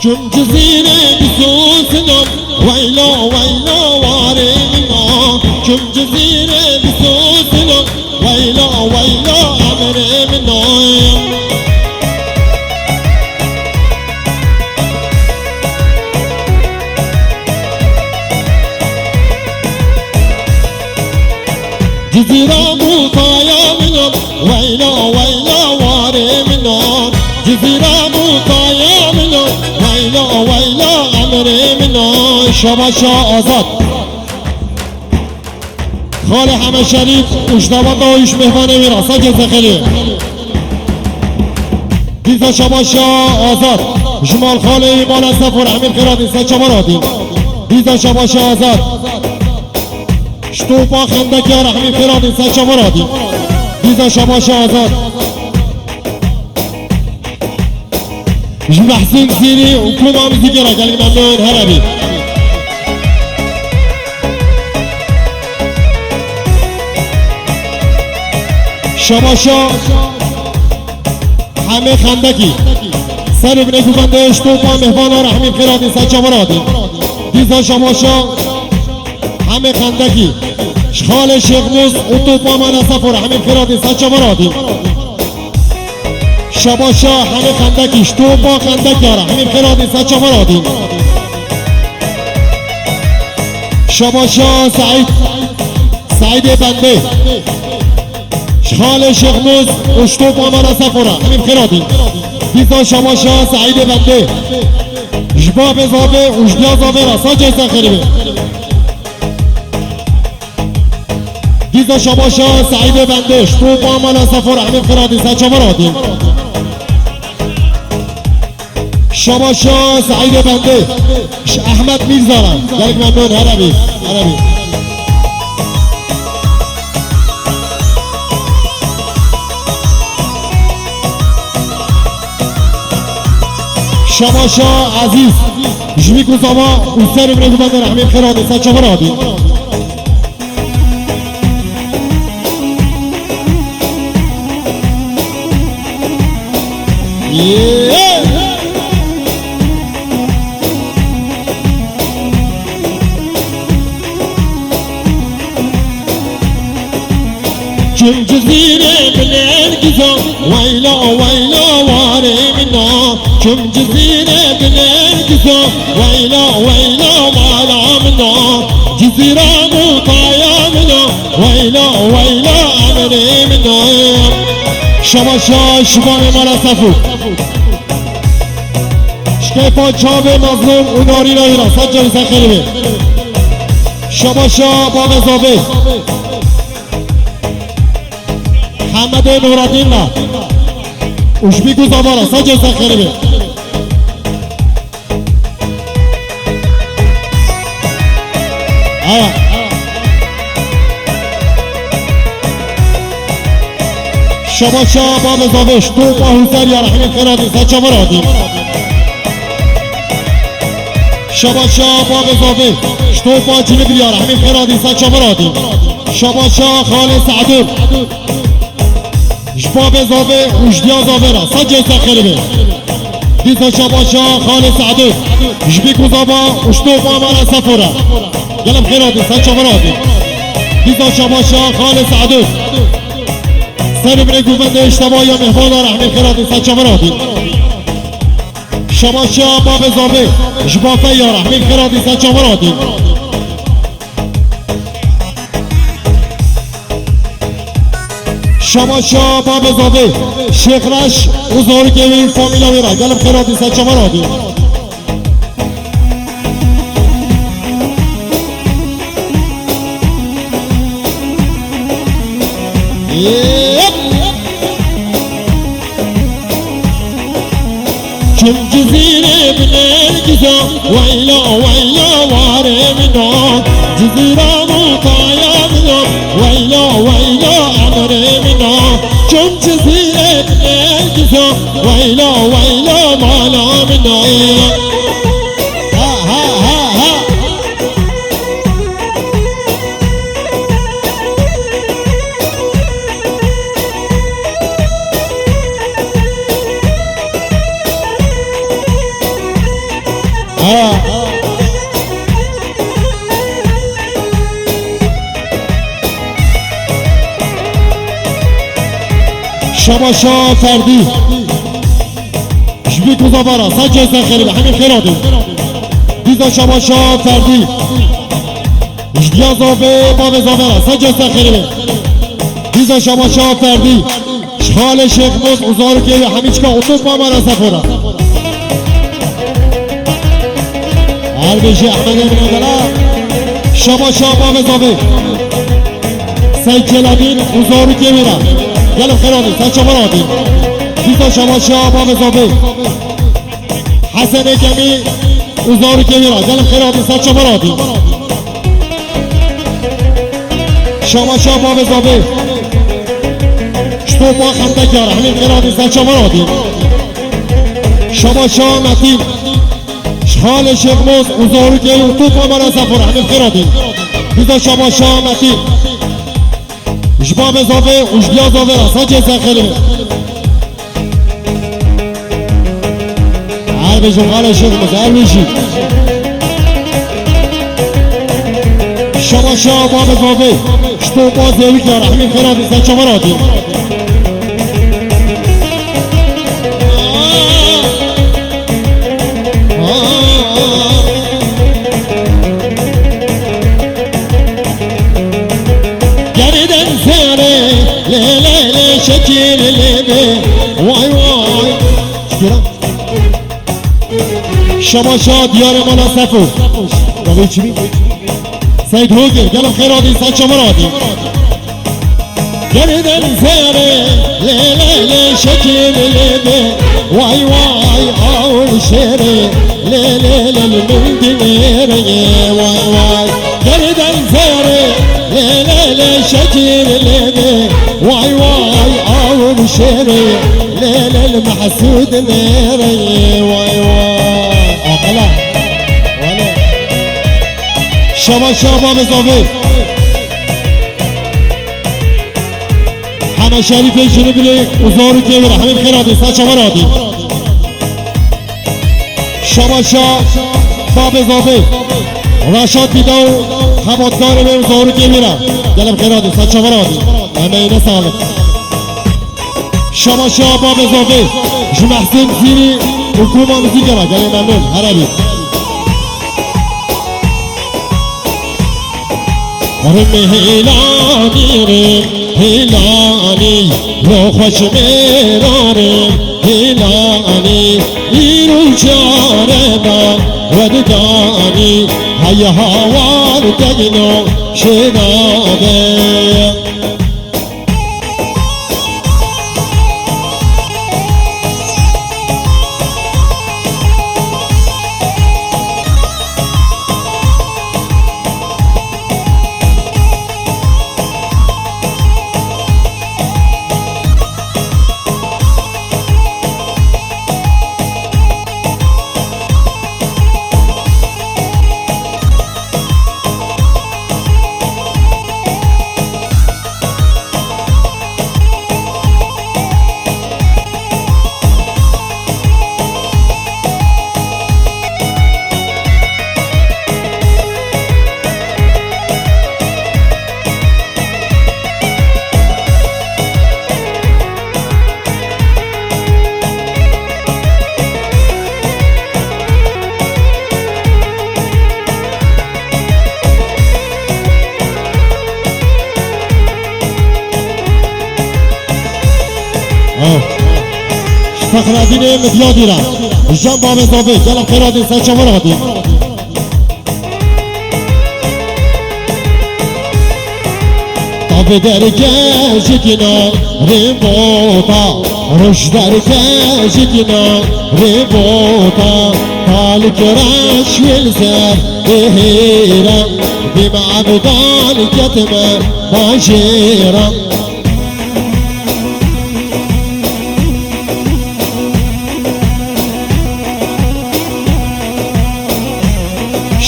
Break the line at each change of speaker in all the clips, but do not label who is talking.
چون جزیره بسوسنم ویلا ویلا وارمنا چون جزیره بسوسنم ویلا ویلا امرمنا جزيرة موطايا منهم ويلا ويلا واري منهم جزيرة موطايا منهم ويلا ويلا عمري منهم شباشا آزاد خال همه شریف مجتبی دایش مهمان میراسا جزه خیلی دیزا شباشا آزاد جمال خال ایمان سفر امیر قرادی سچا مرادی دیزا شباشا آزاد شتوپا خندک یا رحمی فرادی سچا مرادی دیزا شباشا آزاد محسن زیری و کلوم آمیزی گرا گلی ممنون هربی شباشا همه خندکی سر ابن کوبنده شتوپا مهمان رحمی فرادی سچا مرادی دیزا شباشا همه خندکی شخال شیخ موز اتوبا من سفر همه فرادی سچا مرادی شباشا همه خندکی شتوبا خندک یاره همه فرادی سچا مرادی شباشا سعید بنده شخال شیخ موز اتوبا من سفر همه فرادی دیزا شباشا سعید بنده جباب زابه وجدیا زابه راسا جیسا خریبه دیزا شباشا سعید بندش تو با مالا سفر امیر قرادی سچا مرادی شباشا سعید بنده احمد میرزارم یک ممنون عربی شباشا عزیز جمی کوزاوا اوسر ابن بندر امیر قرادی سچا مرادی چون جزیره بلرگزم ویلا ویلا واره منا چون جزیره بلرگزم ویلا ویلا والا منا جزیره موطایا منا ویلا ویلا امری منا شباشا شبان مالا سفو شکیفا چاب مظلوم اوناری راهی را سجا بیسن خیلی شباشا باب زابه حمد نورالدین را اوشبی گوزاوا را سجا بیسن خیلی شباشا باب زاوش تو با حسر یا رحمی خیرادی سچا مرادی شباشا باب زاوش تو با جنب یا رحمی خیرادی سچا مرادی شباشا خال سعدون باب زاوش وجدیا زاوه را سجا سخیری دیزا شباشا خال سعدون جبی کوزابا اشتو با مالا سفورا گلم خیرادی سچا مرادی دیزا شباشا خال سعدون سر ابن گوبنده اشتباه یا مهمان رحمی خیرادی سچا مرادی شباشا باب زابه جبافه یا رحمی خیرادی سچا مرادی شباشا باب زابه شیخ رش اوزاری که این فامیلا میره گلم خیرادی سچا مرادی چون جزیره بنرگزم ویلا ویلا واره منا جزیره موطایا منم ویلا ویلا امره منا چون جزیره بنرگزم ویلا ویلا مالا منا شباشا فردی جبی کوزابارا سجه سخری همین خیراتی دیزا شباشا فردی اجدیا زابه باب زابرا سجه سخری دیزا شباشا فردی شخال شیخ موز اوزارو که همیچ که اتوب با مرا سفورا هر بیشی احمد ابن دلا شباشا باب زابه سید جلالین اوزارو که میرا گلم خیراتی سجه مرادی دیزا شباشا باب زابه حسن کمی اوزارو که میرا گلم خیراتی سجه مرادی شباشا باب زابه شتو با خمده کاره همین خیراتی سجه مرادی شباشا متین شخال شیخ موز اوزارو که تو با مرا سفر همین خیراتی دیزا شباشا متین جباب زابه اجدیا زابه را سجه سخری هر بیشو خال شیخ موز هر بیشی شباشا باب زابه شتو با زیوی کاره همین خیراتی سجه مرادی شكل لبي واي واي شباشا ديار مالا سفو قبل چی سید هوگر گلم خیراتی سید شمرادی گردن زیره لیلی شکل لبی وای وای آول شیره لیلی من دمیره وای وای گردن زیره لیلی شکل لبی وای وای آول شیره لیلی محسود میره وای وای آقلا ولی شباشا باب زابه همه شریف جنوبی اوزارو که میره همین خیراتی سچه مرادی شباشا باب زابه رشاد بیداو خباتکار به اوزارو که میره گلم خیراتی سچه مرادی همه اینه سالم شباشا باب زابه جو محسن زیری حکومه موزیک را گلم ممنون عربی رم هیلانی رم هیلانی رو خوش میرارم هیلانی ایرو چاره با ودگانی های هوار دگنو شنابه فخر الدین مدیادی را جان باب زابه گلم خیراتی سچه مرادی تاب درگه جگنا ریبوتا روش درگه جگنا ریبوتا تال کرش ویلزر بهیرم بیم عبدال کتم ماجیرم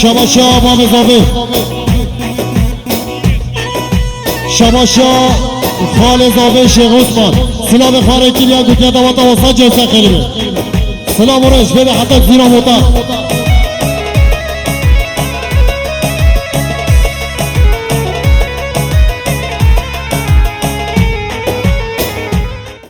شباشا باب زابه شباشا خال زابه شیخ عثمان سلام خارجی لیا گوتیا دوات و سجه سخیری سلام روش بده حتی زیرا موتا